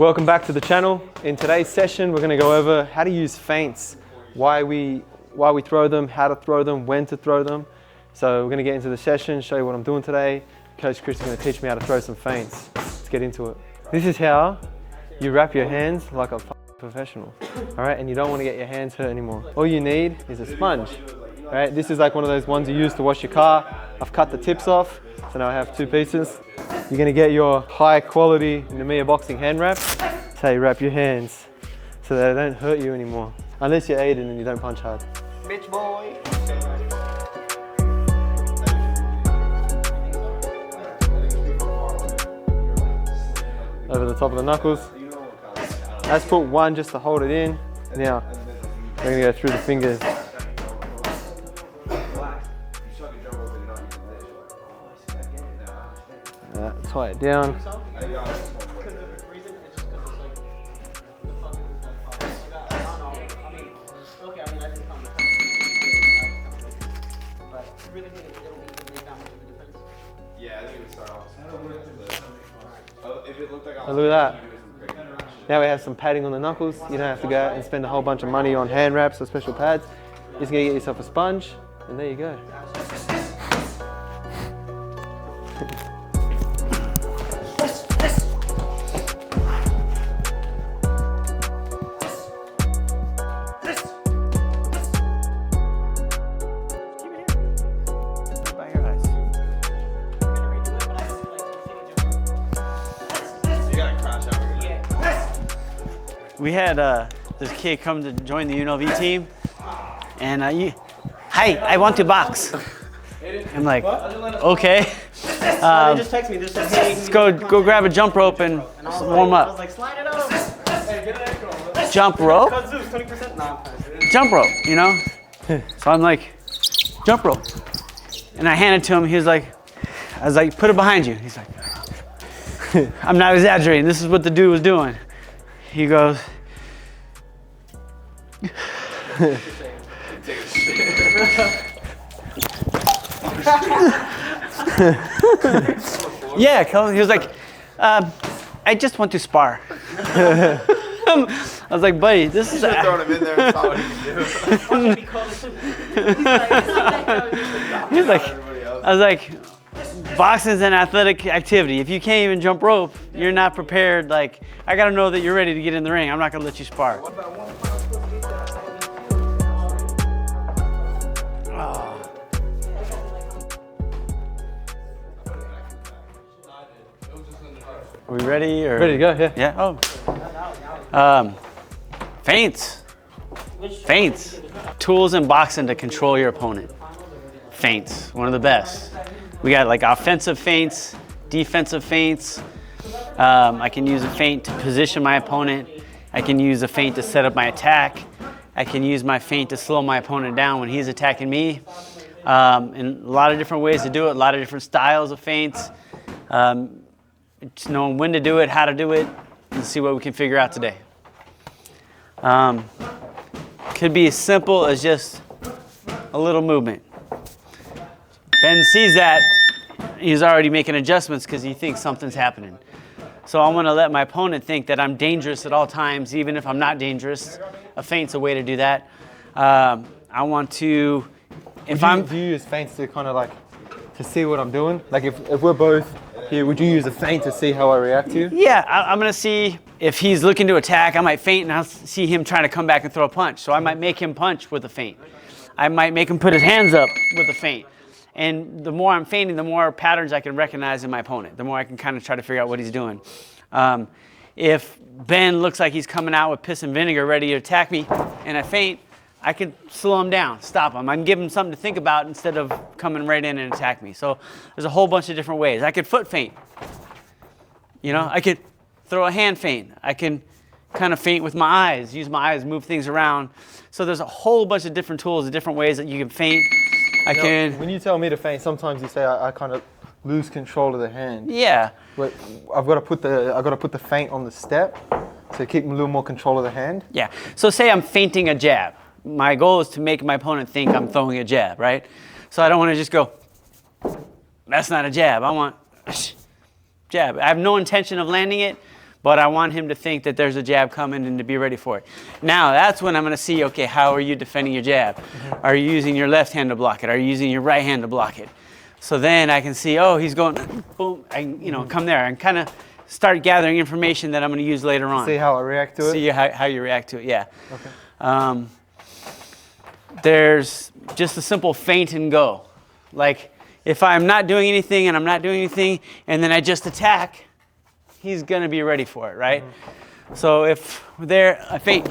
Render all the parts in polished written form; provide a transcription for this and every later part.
Welcome back to the channel. In today's session, we're going to go over how to use feints, why we throw them, how to throw them, when to throw them. So we're going to get into the session, show you what I'm doing today. Coach Chris is going to teach me how to throw some feints. Let's get into it. This is how you wrap your hands like a professional. All right, and you don't want to get your hands hurt anymore. All you need is a sponge. All right, this is like one of those ones you use to wash your car. I've cut the tips off, so now I have two pieces. You're going to get your high quality Namiya boxing hand wrap. That's how you wrap your hands so that they don't hurt you anymore. Unless you're Aiden and you don't punch hard. Bitch boy. Over the top of the knuckles. Let's put one just to hold it in. Now, we're going to go through the fingers. Tie it down. Oh, look at that. Now we have some padding on the knuckles. You don't have to go out and spend a whole bunch of money on hand wraps or special pads. You're just going to get yourself a sponge, and there you go. We had this kid come to join the UNLV team, and hi, I want to box. I'm like, okay. Just text me. Just said, hey, Let's go grab a jump rope and warm I was up. like, slide it up. Jump rope? 20%? No. Jump rope, you know? So I'm like, jump rope. And I handed it to him. He was like, I was like, put it behind you. He's like, I'm not exaggerating. This is what the dude was doing. He goes, yeah, he was like, I just want to spar. I was like, buddy, this is. Thrown him in there and saw what he could do. He's like, I was like, boxing is an athletic activity. If you can't even jump rope, you're not prepared. Like, I gotta know that you're ready to get in the ring. I'm not gonna let you spar. Are we ready? Or? Ready to go, yeah. Yeah, feints. Feints. Tools in boxing to control your opponent. Feints, one of the best. We got like offensive feints, defensive feints. I can use a feint to position my opponent. I can use a feint to set up my attack. I can use my feint to slow my opponent down when he's attacking me. And a lot of different ways to do it, a lot of different styles of feints. Just knowing when to do it, how to do it, and see what we can figure out today. Could be as simple as just a little movement. Ben sees that, he's already making adjustments because he thinks something's happening. So I want to let my opponent think that I'm dangerous at all times, even if I'm not dangerous. A feint's a way to do that. I want to, do you use feints to kind of like, to see what I'm doing? Like if we're both here, would you use a feint to see how I react to you? Yeah, I'm going to see if he's looking to attack. I might feint and I'll see him trying to come back and throw a punch. So I might make him punch with a feint. I might make him put his hands up with a feint. And the more I'm feinting, the more patterns I can recognize in my opponent. The more I can kind of try to figure out what he's doing. If Ben looks like he's coming out with piss and vinegar ready to attack me and I feint, I can slow him down, stop him. I can give him something to think about instead of coming right in and attack me. So there's a whole bunch of different ways. I could foot feint. You know, I could throw a hand feint. I can kind of feint with my eyes, use my eyes, move things around. So there's a whole bunch of different tools and different ways that you can feint. When you tell me to feint, sometimes you say I kind of lose control of the hand. Yeah. But I've got to put the feint on the step to keep a little more control of the hand. Yeah. So say I'm feinting a jab. My goal is to make my opponent think I'm throwing a jab, right? So I don't want to just go, that's not a jab. I want jab. I have no intention of landing it, but I want him to think that there's a jab coming and to be ready for it. Now, that's when I'm going to see, okay, how are you defending your jab? Are you using your left hand to block it? Are you using your right hand to block it? So then I can see, oh, he's going, boom, I come there and kind of start gathering information that I'm going to use later on. See how I react to it? See how you react to it, yeah. Okay. There's just a simple feint and go. Like, if I'm not doing anything and I'm not doing anything and then I just attack, he's going to be ready for it, right? So if I feint,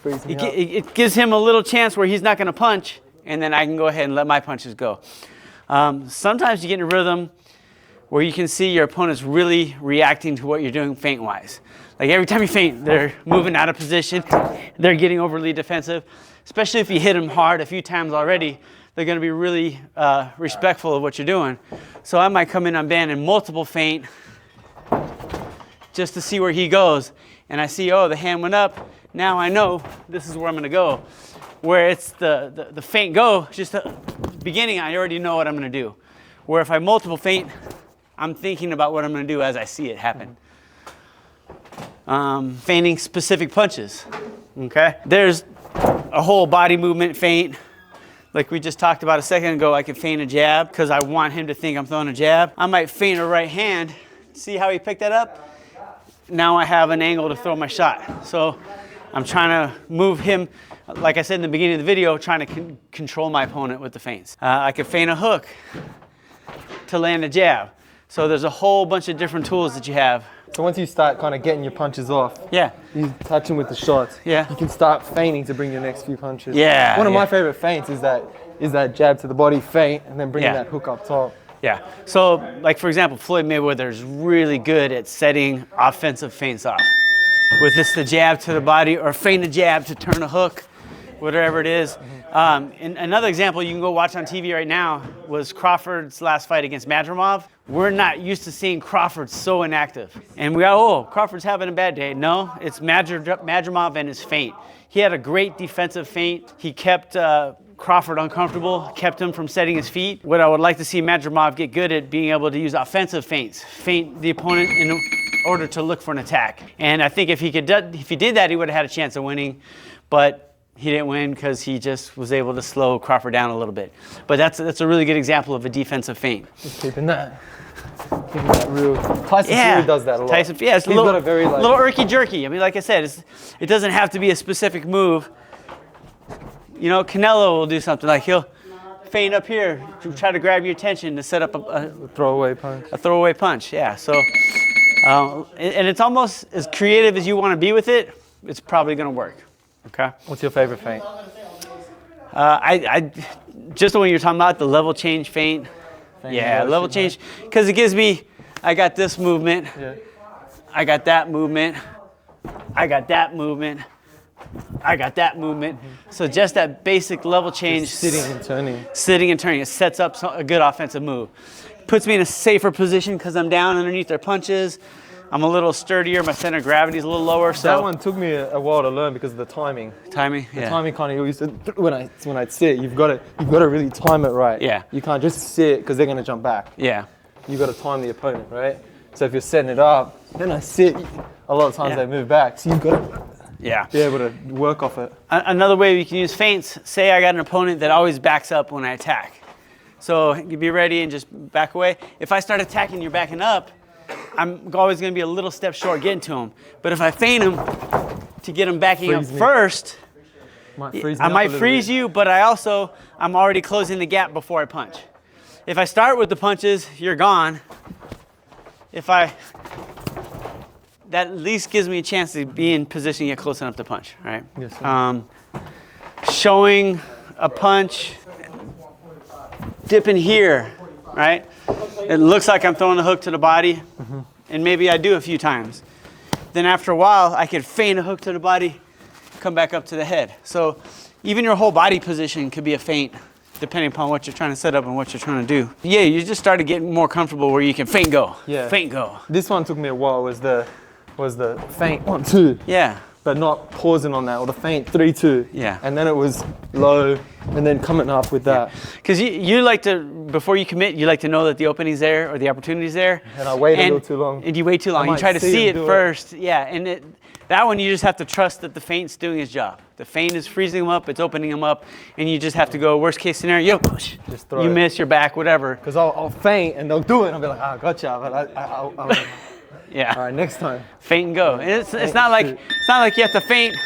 it gives him a little chance where he's not going to punch, and then I can go ahead and let my punches go. Sometimes you get in a rhythm where you can see your opponent's really reacting to what you're doing feint-wise. Like every time you feint, they're moving out of position, they're getting overly defensive. Especially if you hit them hard a few times already, they're going to be really respectful of what you're doing. So I might come in on band and multiple feint just to see where he goes. And I see, oh, the hand went up. Now I know this is where I'm going to go. Where it's the feint go, just the beginning, I already know what I'm going to do. Where if I multiple feint, I'm thinking about what I'm going to do as I see it happen. Feinting specific punches. Okay? There's a whole body movement feint. Like we just talked about a second ago, I can feint a jab because I want him to think I'm throwing a jab. I might feint a right hand. See how he picked that up? Now I have an angle to throw my shot. So I'm trying to move him, like I said in the beginning of the video, trying to control my opponent with the feints. I can feint a hook to land a jab. So there's a whole bunch of different tools that you have. So once you start kind of getting your punches off, yeah, you touch them with the shots, yeah, you can start feinting to bring your next few punches. Yeah. One of my favorite feints is that jab to the body feint and then bringing that hook up top. Yeah. So like for example, Floyd Mayweather is really good at setting offensive feints off. With this the jab to the body or feint a jab to turn a hook, whatever it is. And another example you can go watch on TV right now was Crawford's last fight against Madrimov. We're not used to seeing Crawford so inactive. And we go, oh, Crawford's having a bad day. No, it's Madrimov and his feint. He had a great defensive feint. He kept Crawford uncomfortable, kept him from setting his feet. What I would like to see Madrimov get good at being able to use offensive feints, feint the opponent in order to look for an attack. And I think if he did that, he would have had a chance of winning. But he didn't win because he just was able to slow Crawford down a little bit. But that's a really good example of a defensive feint. Just keeping that real. Tyson Fury does that a lot. Tyson, yeah, it's He's got a very little irky-jerky. I mean, like I said, it doesn't have to be a specific move. You know, Canelo will do something like he'll feint up here to try to grab your attention to set up a throwaway punch. A throwaway punch, yeah. So, and it's almost as creative as you want to be with it. It's probably going to work. Okay. What's your favorite feint? I just the one you're talking about, the level change feint. Yeah, level change, because it gives me, I got this movement, I got that movement, I got that movement, I got that movement. So just that basic level change. Just sitting and turning. Sitting and turning. It sets up a good offensive move. Puts me in a safer position because I'm down underneath their punches. I'm a little sturdier. My center of gravity is a little lower. So that one took me a while to learn because of the timing. Timing, The timing kind of used to, when I sit, you've got to really time it right. Yeah. You can't just sit because they're gonna jump back. Yeah. You got to time the opponent, right? So if you're setting it up, then I sit. A lot of times they move back, so you've got to be able to work off it. Another way we can use feints. Say I got an opponent that always backs up when I attack. So you be ready and just back away. If I start attacking, you're backing up. I'm always going to be a little step short getting to him. But if I feint him to get him backing up first, I might freeze you, but I'm already closing the gap before I punch. If I start with the punches, you're gone. That at least gives me a chance to be in position to get close enough to punch, right? Yes, sir. Showing a punch, dipping here, right? It looks like I'm throwing a hook to the body, and maybe I do a few times. Then after a while, I could feint a hook to the body, come back up to the head. So even your whole body position could be a feint, depending upon what you're trying to set up and what you're trying to do. Yeah, you just started getting more comfortable where you can feint go. Yeah. Feint go. This one took me a while. Was the feint 1, 2. Yeah. but not pausing on that, or the feint 3-2. Yeah. And then it was low, and then coming up with that. Because you like to, before you commit, you like to know that the opening's there or the opportunity's there. And I wait a little too long. And you wait too long. You try to see it first. Yeah, and that one you just have to trust that the feint's doing his job. The feint is freezing him up, it's opening him up, and you just have to go, worst case scenario, push. Just throw you it. Miss your back, whatever. Because I'll feint, and they'll do it, and I'll be like, ah, gotcha, but I'll Yeah. all right, next time. Feint and go. And it's not like you have to feint.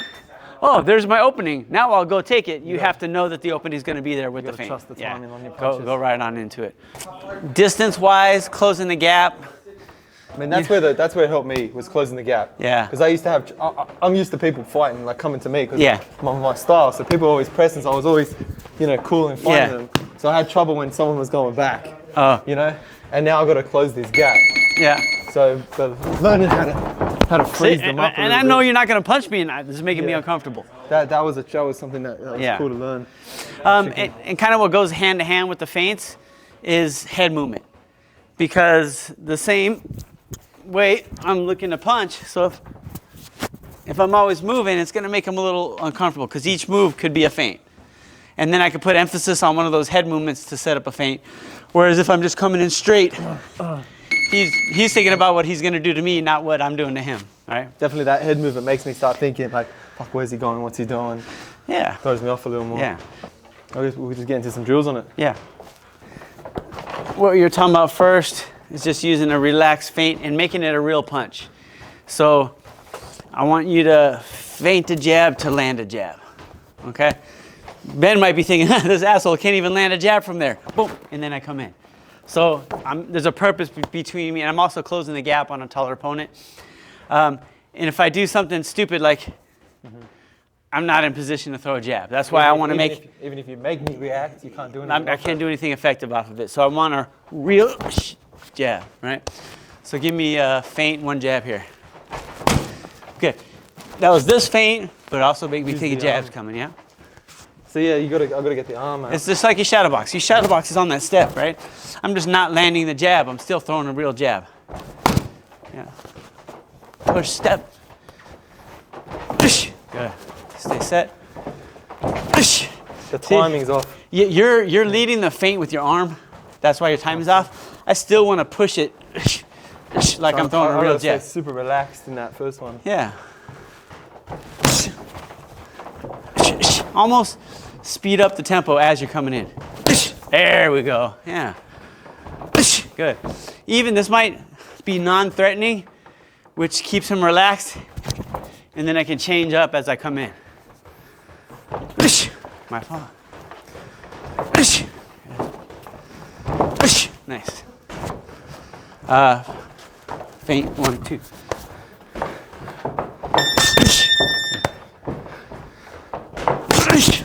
Oh, there's my opening. Now I'll go take it. You have to know that the opening is going to be there with the feint. Trust the timing on your Go punches. right on into it. Distance-wise, closing the gap. I mean, that's where it helped me, was closing the gap. Yeah. Because I used to have, I'm used to people fighting, like coming to me, because Yeah. my style. So people were always pressing, so I was always, cool and fighting Yeah. them. So I had trouble when someone was going back, Oh. And now I've got to close this gap. Yeah. So, but learning how to freeze them up. And I know you're not going to punch me, and this is making me uncomfortable. That was something that was cool to learn. And kind of what goes hand to hand with the feints is head movement, because the same way I'm looking to punch. So if I'm always moving, it's going to make him a little uncomfortable, because each move could be a feint. And then I could put emphasis on one of those head movements to set up a feint. Whereas if I'm just coming in straight, he's thinking about what he's going to do to me, not what I'm doing to him. Right? Definitely that head movement makes me start thinking, like, fuck, where's he going? What's he doing? Yeah. Throws me off a little more. Yeah. We'll just get into some drills on it. Yeah. What you're talking about first is just using a relaxed feint and making it a real punch. So I want you to feint a jab to land a jab. Okay? Ben might be thinking, this asshole can't even land a jab from there. Boom, and then I come in. So there's a purpose between me, and I'm also closing the gap on a taller opponent. And if I do something stupid, like I'm not in position to throw a jab. That's why I want to make... Even if you make me react, you can't do anything. I can't do anything effective off of it. So I want a real jab, right? So give me a feint, one jab here. Okay, that was this feint, but also make me think a jab's coming, yeah? So yeah, I gotta get the arm out. It's just like your shadow box. Your shadow box is on that step, right? I'm just not landing the jab. I'm still throwing a real jab. Yeah. Push, step. Good. Stay set. The timing's off. You're leading the feint with your arm. That's why your timing's off. I still want to push it like I'm throwing a real jab. Super relaxed in that first one. Yeah. Almost speed up the tempo as you're coming in. There we go. Yeah. Good. Even this might be non-threatening, which keeps him relaxed, and then I can change up as I come in. My fault. Nice. Feint, 1, 2.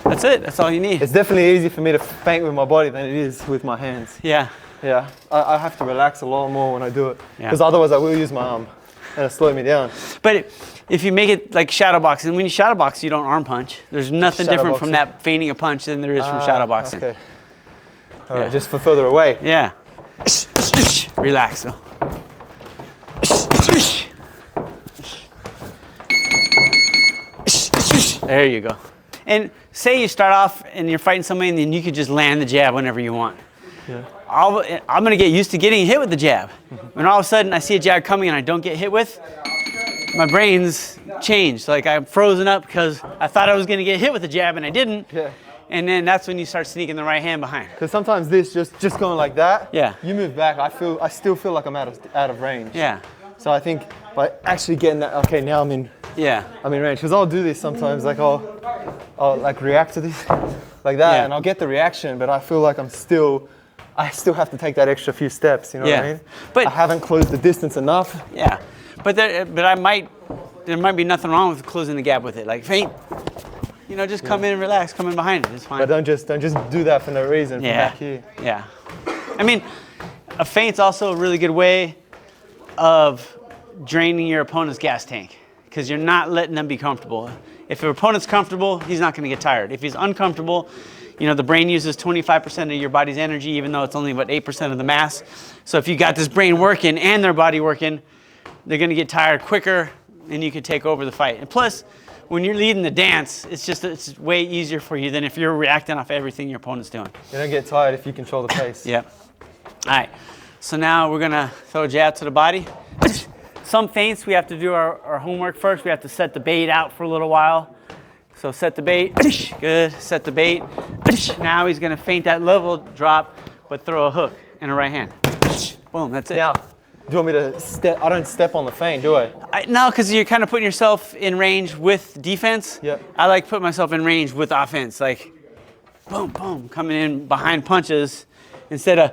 That's it. That's all you need. It's definitely easier for me to feint with my body than it is with my hands. Yeah. Yeah, I have to relax a lot more when I do it, Yeah. because otherwise I will use my arm, and it'll slow me down. But if you make it like shadow boxing, when you shadow box, you don't arm punch. There's nothing Shadow different from boxing. that feinting a punch than there is from shadow boxing. Okay. All right, Yeah. just for further away. Yeah. Relax though. There you go. And say you start off and you're fighting somebody, and then you could just land the jab whenever you want. Yeah. I'm going to get used to getting hit with the jab. When all of a sudden I see a jab coming and I don't get hit with, my brain's changed. Like I'm frozen up because I thought I was going to get hit with the jab and I didn't. Yeah. And then that's when you start sneaking the right hand behind. Because sometimes this just going like that. Yeah. You move back. I still feel like I'm out of range. Yeah. So I think by actually getting that, okay, now I'm in Yeah. range. Because I'll do this sometimes. Like I'll like react to this like that, Yeah. and I'll get the reaction, but I feel like I still have to take that extra few steps. You know what I mean? But I haven't closed the distance enough. yeah. But there might be nothing wrong with closing the gap with it. Like feint. You know, just come in and relax, come in behind it. It's fine. But don't just do that for no reason. From Yeah. back here. Yeah. I mean, a feint's also a really good way of draining your opponent's gas tank, because you're not letting them be comfortable. If your opponent's comfortable, he's not going to get tired. If he's uncomfortable, you know, the brain uses 25% of your body's energy, even though it's only about 8% of the mass. So if you got this brain working and their body working, they're going to get tired quicker, and you could take over the fight. And plus, when you're leading the dance, it's way easier for you than if you're reacting off everything your opponent's doing. You don't get tired if you control the pace. Yep. All right. So now we're gonna throw a jab to the body. Some feints, we have to do our homework first. We have to set the bait out for a little while. So set the bait, good, set the bait. Now he's gonna feint that level drop, but throw a hook and a right hand. Boom, that's it. Now, do you want me to step? I don't step on the feint, do I? No, because you're kind of putting yourself in range with defense. Yep. I like put myself in range with offense, like boom, boom, coming in behind punches instead of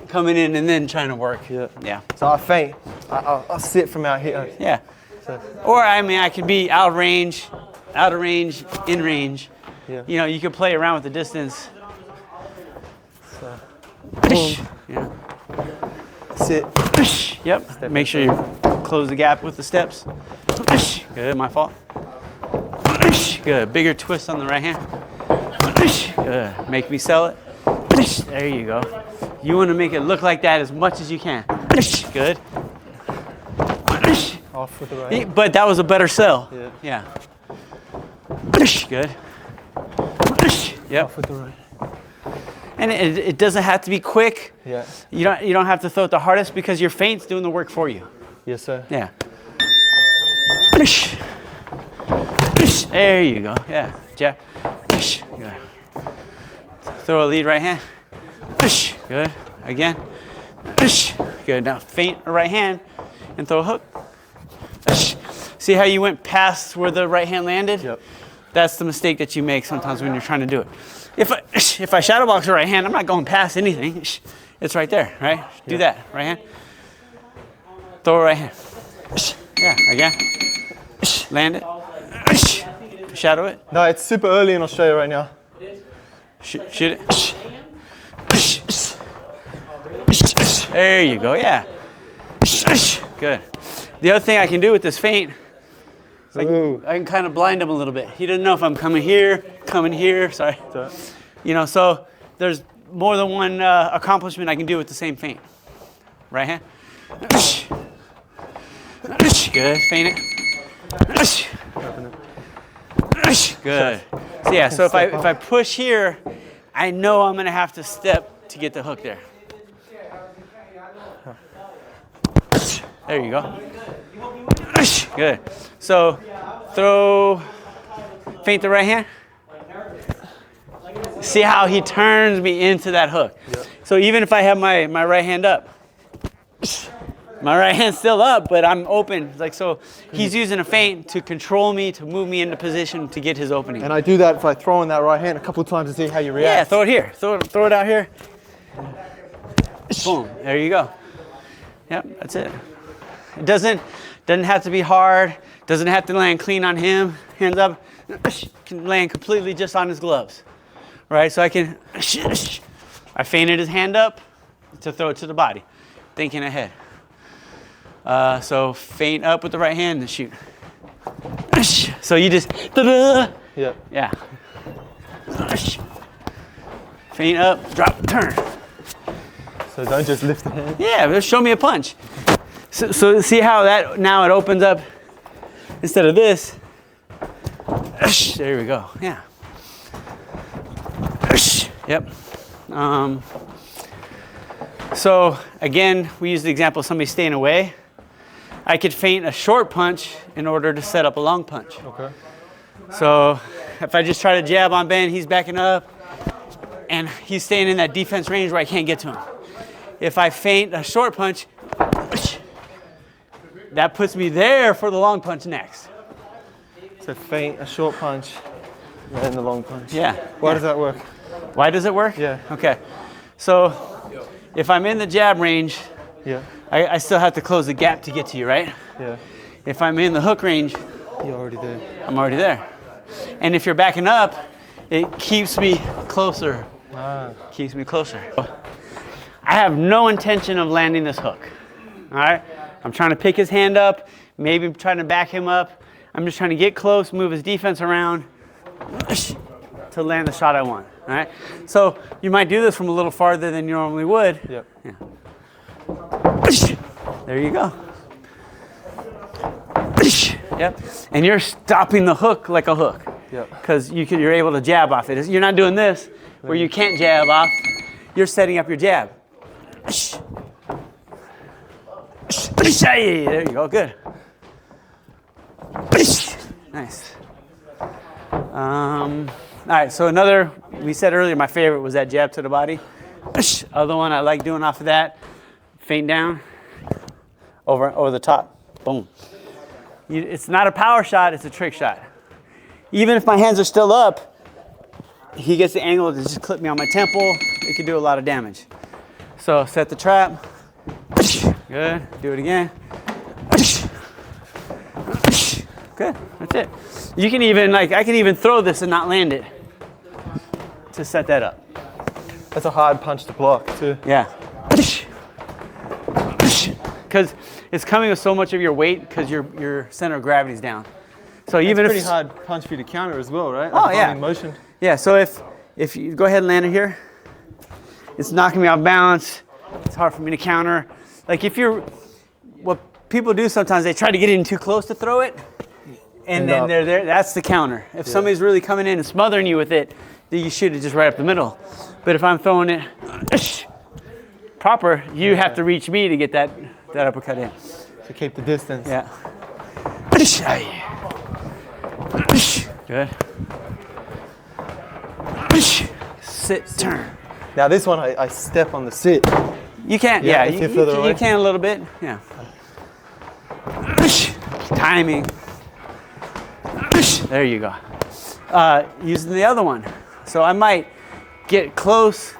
coming in and then trying to work. Yeah. Yeah. So I feint. I'll sit from out here. Yeah. So, Or I mean, I can be out of range, in range. yeah. You know, you can play around with the distance. So, Yeah. sit. Yep. Make sure you close the gap with the steps. Good. My fault. Good. Bigger twist on the right hand. Good. Make me sell it. There you go. You want to make it look like that as much as you can. Good. Off with the right. But that was a better sell. Yeah. Yeah. Good. Yep. Off with the right. And it doesn't have to be quick. Yeah. You don't have to throw it the hardest because your feint's doing the work for you. Yes, sir. Yeah. There you go. Yeah. Jab. Good. Throw a lead right hand. Good. Again. Good. Now feint a right hand and throw a hook. See how you went past where the right hand landed? Yep. That's the mistake that you make sometimes when you're trying to do it. If I shadow box a right hand, I'm not going past anything. It's right there, right? Do that, right hand. Throw a right hand. Yeah, again. Land it. Shadow it. No, it's super early in Australia right now. Shoot it. There you go, yeah. Good. The other thing I can do with this feint, I can kind of blind him a little bit. He doesn't know if I'm coming here, sorry. You know, so there's more than one accomplishment I can do with the same feint. Right hand. Good, feint it. Good. So yeah, so if I push here, I know I'm gonna have to step to get the hook there. There you go. Good. So feint the right hand. See how he turns me into that hook. Yep. So even if I have my right hand up, my right hand's still up, but I'm open. Like, so he's using a feint to control me, to move me into position to get his opening. And I do that if I throw in that right hand a couple times to see how you react. Yeah, throw it here. Throw it out here. Boom. There you go. Yep, that's it. It doesn't have to be hard. Doesn't have to land clean on him. Hands up. Can land completely just on his gloves. Right? So I feinted his hand up to throw it to the body. Thinking ahead. So feint up with the right hand and shoot. So you just yeah. Feint up, drop, turn. So don't just lift the hand. Yeah, just show me a punch. So see how that now it opens up instead of this. There we go. Yeah. Yep. So again, we use the example of somebody staying away. I could feint a short punch in order to set up a long punch. Okay. So if I just try to jab on Ben, he's backing up, and he's staying in that defense range where I can't get to him. If I feint a short punch, that puts me there for the long punch next. So feint a short punch, and then the long punch. Yeah. Why does that work? Why does it work? Yeah. Okay. So if I'm in the jab range, Yeah. I still have to close the gap to get to you, right? Yeah. If I'm in the hook range, You're already there. I'm already there. And if you're backing up, it keeps me closer. Keeps me closer. I have no intention of landing this hook. All right? I'm trying to pick his hand up, maybe trying to back him up. I'm just trying to get close, move his defense around to land the shot I want. All right? So you might do this from a little farther than you normally would. Yep. Yeah. There you go. Yep. And you're stopping the hook like a hook. Yep. Because you're able to jab off it. You're not doing this where you can't jab off. You're setting up your jab. There you go. Good. Nice. All right. So another, we said earlier, my favorite was that jab to the body. Other one I like doing off of that, feint down, over the top. Boom. It's not a power shot, it's a trick shot. Even if my hands are still up, he gets the angle to just clip me on my temple. It could do a lot of damage. So set the trap. Good. Do it again. Good. That's it. You can even, I can even throw this and not land it to set that up. That's a hard punch to block too. Yeah. Because it's coming with so much of your weight because your center of gravity is down. So even if it's pretty hard punch for you to counter as well, right? Oh yeah. Motion. Yeah. So if you go ahead and land it here, it's knocking me off balance. It's hard for me to counter. Like what people do sometimes, they try to get in too close to throw it, and then they're there. That's the counter. If somebody's really coming in and smothering you with it, then you shoot it just right up the middle. But if I'm throwing it proper, you have to reach me to get that uppercut in. To keep the distance. Yeah. Good. Sit, turn. Now this one, I step on the sit. You can't, Yeah, yeah, if you're further away. you can a little bit, yeah. Timing. There you go. Using the other one. So I might get close,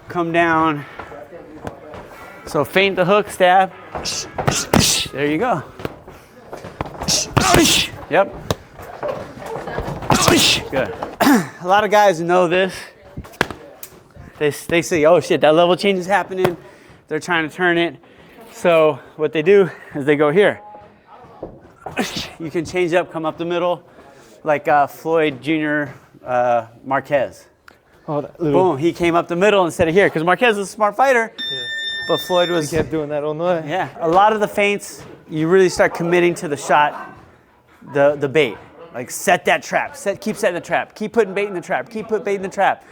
come down. So feint the hook, stab. There you go. Yep. Good. A lot of guys know this. They say, oh shit, that level change is happening. They're trying to turn it. So what they do is they go here. You can change up, come up the middle, like Floyd Jr. Marquez. Oh, that little. Boom, he came up the middle instead of here. Because Marquez is a smart fighter, but Floyd was... He kept doing that all night. Yeah, a lot of the feints, you really start committing to the shot, the bait. Like set that trap, keep setting the trap, keep putting bait in the trap, keep putting bait in the trap.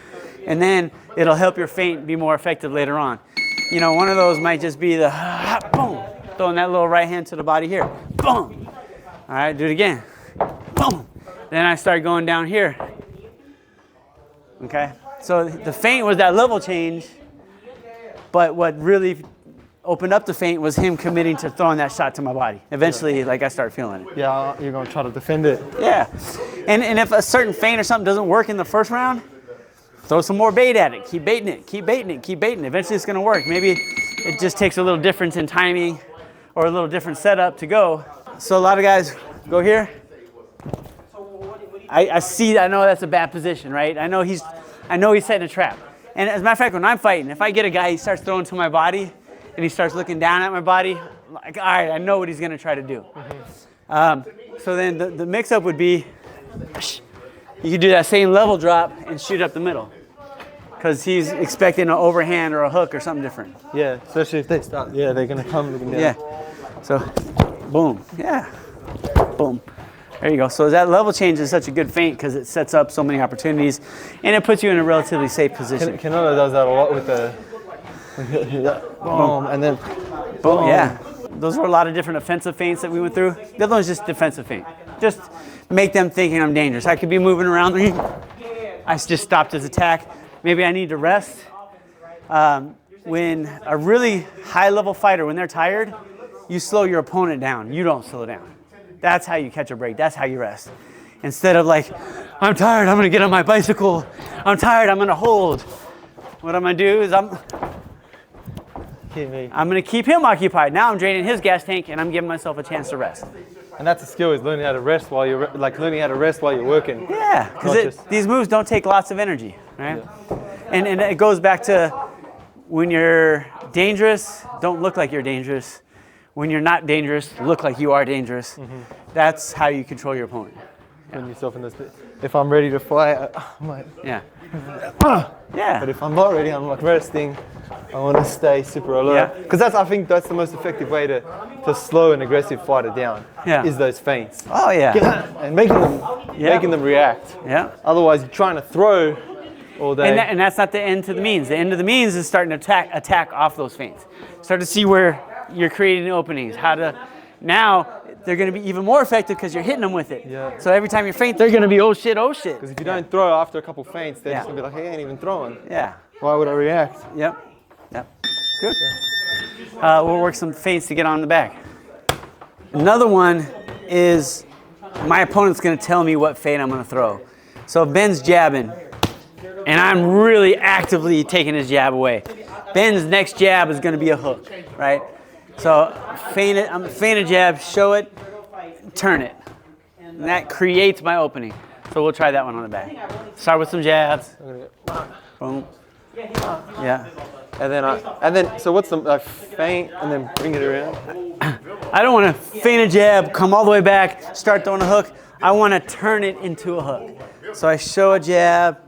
And then it'll help your feint be more effective later on. You know, one of those might just be the boom, throwing that little right hand to the body here, boom. All right, do it again, boom. Then I start going down here. Okay, so the feint was that level change, but what really opened up the feint was him committing to throwing that shot to my body. Eventually, like I start feeling it. Yeah, you're gonna try to defend it. Yeah, and if a certain feint or something doesn't work in the first round, throw some more bait at it. Keep baiting it, keep baiting it, keep baiting it. Eventually it's gonna work. Maybe it just takes a little difference in timing or a little different setup to go. So a lot of guys go here. I know that's a bad position, right? I know he's setting a trap. And as a matter of fact, when I'm fighting, if I get a guy, he starts throwing to my body and he starts looking down at my body, like, all right, I know what he's gonna try to do. So then the mix-up would be, you could do that same level drop and shoot up the middle. Because he's expecting an overhand or a hook or something different. Yeah, especially if they start, they're gonna come looking down. Yeah, so boom, yeah, boom. There you go. So that level change is such a good feint because it sets up so many opportunities and it puts you in a relatively safe position. Canelo does that a lot with the boom, and then boom. Yeah, those were a lot of different offensive feints that we went through. The other one's just defensive feint. Just make them thinking I'm dangerous. I could be moving around. I just stopped his attack. Maybe I need to rest. When a really high-level fighter, when they're tired, you slow your opponent down. You don't slow down. That's how you catch a break. That's how you rest. Instead of like, I'm tired, I'm gonna get on my bicycle. I'm tired, I'm gonna hold. What I'm gonna do is I'm gonna keep him occupied. Now I'm draining his gas tank and I'm giving myself a chance to rest. And that's a skill, is learning how to rest while you're working. Yeah, because these moves don't take lots of energy, right? Yeah. And it goes back to when you're dangerous, don't look like you're dangerous. When you're not dangerous, look like you are dangerous. That's how you control your opponent. Putting yourself in this. If I'm ready to fight, I'm like, yeah. But if I'm not ready, I'm like resting. I want to stay super alert. Because I think that's the most effective way to to slow an aggressive fighter down Yeah. is those feints. Oh yeah. And making them react. Yeah. Otherwise, you're trying to throw all day. And that's not the end to the means. The end of the means is starting to attack off those feints. Start to see where you're creating openings. Now they're going to be even more effective because you're hitting them with it. Yeah. So every time you feint, they're going to be oh shit, oh shit. Because if you don't throw after a couple feints, they're Yeah. just going to be like, hey, I ain't even throwing. Yeah. Why would I react? Yep. Yep. Good. We'll work some feints to get on the back. Another one is my opponent's going to tell me what feint I'm going to throw. So if Ben's jabbing, and I'm really actively taking his jab away, Ben's next jab is going to be a hook, right? So feint it, I'm feint a jab, show it, turn it. And that creates my opening. So we'll try that one on the back. Start with some jabs. Boom. Yeah. And then, so what's the feint and then bring it around? I don't want to feint a jab, come all the way back, start throwing a hook. I want to turn it into a hook. So I show a jab,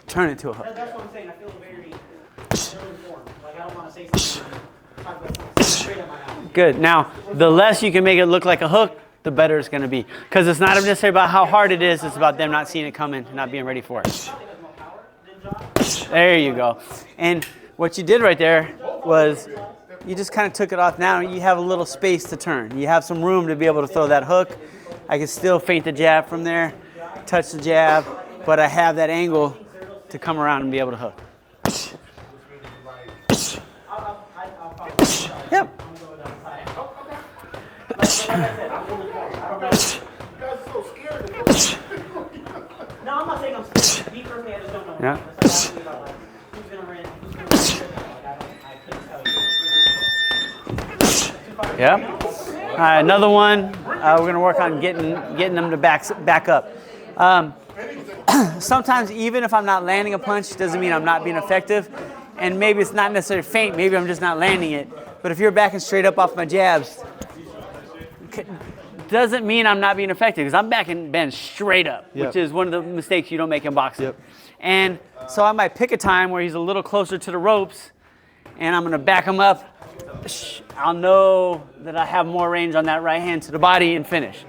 turn it to a hook. That's what I'm saying. I feel very informed. Like, I don't want to say something straight at my mouth. Good. Now, the less you can make it look like a hook, the better it's going to be. Because it's not necessarily about how hard it is, it's about them not seeing it coming and not being ready for it. There you go. And what you did right there was you just kind of took it off. Now you have a little space to turn. You have some room to be able to throw that hook. I can still feint the jab from there, touch the jab, but I have that angle to come around and be able to hook. Yep. No, I'm not saying I'm scared. Me personally, I just don't know. Yeah. That's who's gonna win? Who's gonna win? Like, I couldn't tell you. Yeah. All right, another one. We're going to work on getting them to back up. Sometimes even if I'm not landing a punch, doesn't mean I'm not being effective. And maybe it's not necessarily feint. Maybe I'm just not landing it. But if you're backing straight up off my jabs, doesn't mean I'm not being effective because I'm backing Ben straight up, Yep. which is one of the mistakes you don't make in boxing. Yep. And so I might pick a time where he's a little closer to the ropes, and I'm going to back him up. I'll know that I have more range on that right hand to the body and finish.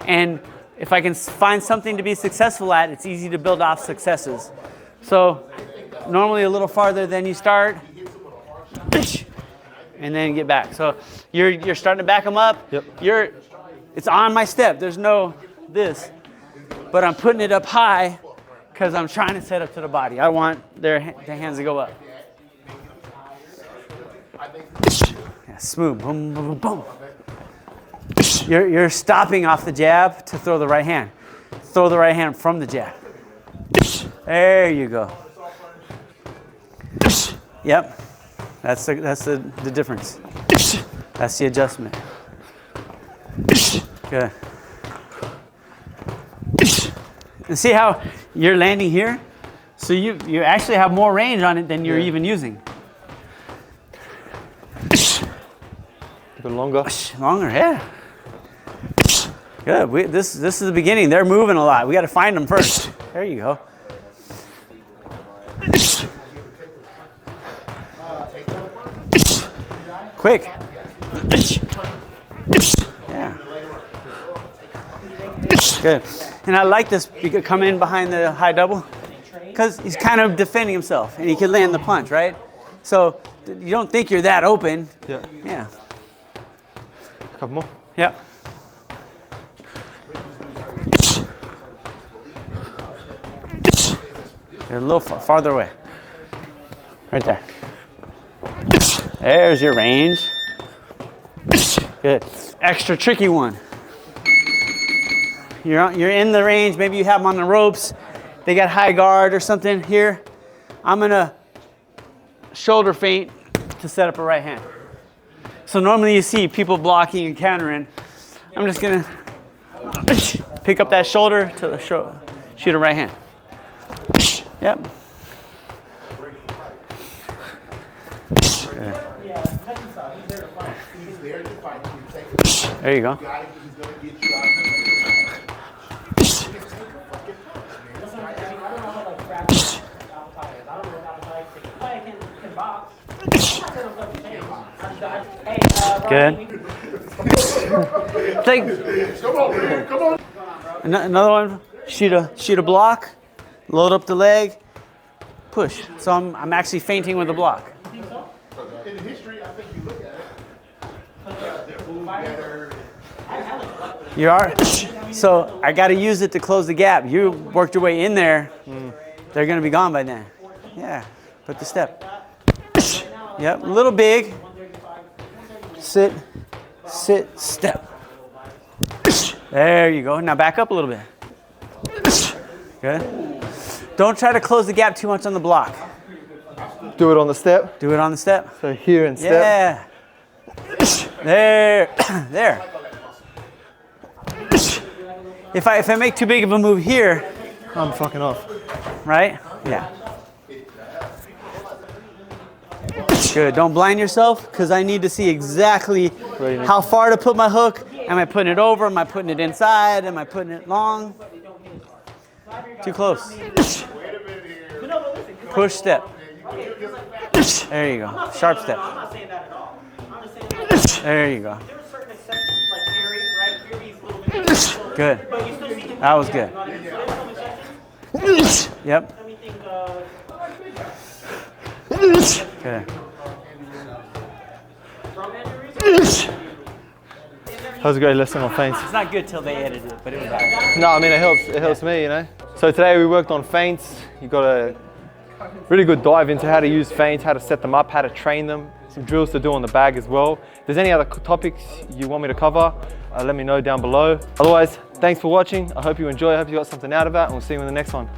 And if I can find something to be successful at, it's easy to build off successes. So normally a little farther than you start, and then get back. So you're starting to back them up. Yep. It's on my step. There's no this, but I'm putting it up high because I'm trying to set up to the body. I want their hands to go up. Yeah, smooth. Boom, boom, boom, boom. You're stopping off the jab to throw the right hand. Throw the right hand from the jab. There you go. Yep. That's the difference. That's the adjustment. Good. And see how you're landing here? So you actually have more range on it than you're even using. A bit longer. Longer, yeah. Good. This is the beginning. They're moving a lot. We got to find them first. There you go. Quick. Yeah. Good. And I like this. You could come in behind the high double because he's kind of defending himself and he can land the punch, right? So you don't think you're that open. Yeah. Yeah. Couple more. Yep. You're a little farther away. Right there. There's your range. Good. Extra tricky one. You're in the range. Maybe you have them on the ropes. They got high guard or something here. I'm gonna shoulder feint to set up a right hand. So normally you see people blocking and countering. I'm just gonna pick up that shoulder to shoot a right hand. Yep. There you go. Good. It's like another one. Shoot a block, load up the leg, push. So I'm actually feinting with a block. In history, I think you look at it. You are? So I got to use it to close the gap. You worked your way in there. They're going to be gone by then. Yeah. Put the step. Yep. A little big. Sit. Sit. Step. There you go. Now back up a little bit. Good. Don't try to close the gap too much on the block. Do it on the step. Do it on the step. So here and step. Yeah. There. There. If I make too big of a move here, I'm fucking off. right? Yeah. Good. Don't blind yourself because I need to see exactly how far to put my hook. Am I putting it over? Am I putting it inside? Am I putting it long? Too close. Push step. There you go. Sharp step. I'm not saying that at all. I'm just saying There you go. there's certain exceptions like Fury, right? Fury's a little bit. Good. But you still see him. That was good. So there's some exceptions. Yep. Let me think. Good. Drum injuries. That was a great lesson on feints. It's not good till they edit it, but it was bad. No, I mean, it helps me, you know. So today we worked on feints. You got a really good dive into how to use feints, how to set them up, how to train them, some drills to do on the bag as well. If there's any other topics you want me to cover, let me know down below. Otherwise, thanks for watching. I hope you enjoy. I hope you got something out of that, and we'll see you in the next one.